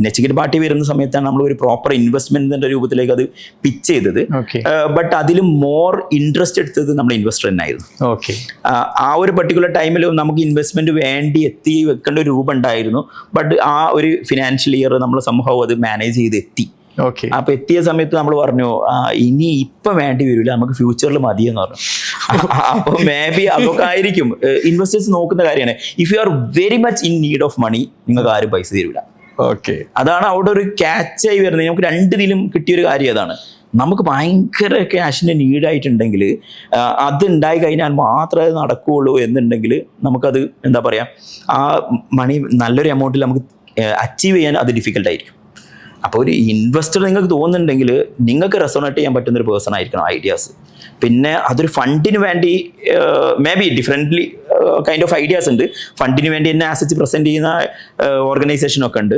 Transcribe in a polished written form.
നെച്ചിക്കറ്റ് party വരുന്ന സമയത്താണ് നമ്മൾ ഒരു പ്രോപ്പർ ഇൻവെസ്റ്റ്മെന്റിന്റെ രൂപത്തിലേക്ക് അത് പിച്ച് ചെയ്തത്. ബട്ട് അതിൽ മോർ ഇൻട്രസ്റ്റ് എടുത്തത് നമ്മുടെ ഇൻവെസ്റ്റർ തന്നെയായിരുന്നു. ആ ഒരു പർട്ടിക്കുലർ ടൈമിൽ നമുക്ക് ഇൻവെസ്റ്റ്മെന്റ് വേണ്ടി എത്തി വെക്കേണ്ട ഒരു രൂപം ഉണ്ടായിരുന്നു. ബട്ട് ആ ഒരു ഫിനാൻഷ്യൽ ഇയർ നമ്മൾ സംഭവം അത് മാനേജ് ചെയ്ത് എത്തി. അപ്പൊ എത്തിയ സമയത്ത് നമ്മൾ പറഞ്ഞു ഇനി ഇപ്പൊ വേണ്ടി വരില്ല, നമുക്ക് ഫ്യൂച്ചറിൽ മതിയെന്ന് പറഞ്ഞു. അപ്പൊ മേ ബി അതൊക്കെ ആയിരിക്കും ഇൻവെസ്റ്റേഴ്സ് നോക്കുന്ന കാര്യമാണ്. If you are very much in need of money, നിങ്ങൾക്ക് ആരും പൈസ തരില്ല. അതാണ് അവിടെ ഒരു ക്യാച്ചായി വരുന്നത്. നമുക്ക് രണ്ടിതിലും കിട്ടിയൊരു കാര്യം അതാണ്. നമുക്ക് ഭയങ്കര ക്യാഷിന് നീഡായിട്ടുണ്ടെങ്കിൽ അത് ഉണ്ടായി കഴിഞ്ഞാൽ മാത്രമേ അത് നടക്കുകയുള്ളൂ എന്നുണ്ടെങ്കിൽ നമുക്കത് എന്താ പറയുക, ആ മണി നല്ലൊരു എമൗണ്ടിൽ നമുക്ക് അച്ചീവ് ചെയ്യാൻ അത് ഡിഫിക്കൽട്ടായിരിക്കും. അപ്പോൾ ഒരു ഇൻവെസ്റ്റർ നിങ്ങൾക്ക് തോന്നുന്നുണ്ടെങ്കിൽ നിങ്ങൾക്ക് റെസോണേറ്റ് ചെയ്യാൻ പറ്റുന്ന ഒരു പേഴ്സൺ ആയിരിക്കണം ഐഡിയാസ്. പിന്നെ അതൊരു ഫണ്ടിന് വേണ്ടി may be differently kind of ideas ഉണ്ട്. ഫണ്ടിന് വേണ്ടി തന്നെ ആസറ്റ്സ് പ്രസൻറ്റ് ചെയ്യുന്ന ഓർഗനൈസേഷനൊക്കെ ഉണ്ട്.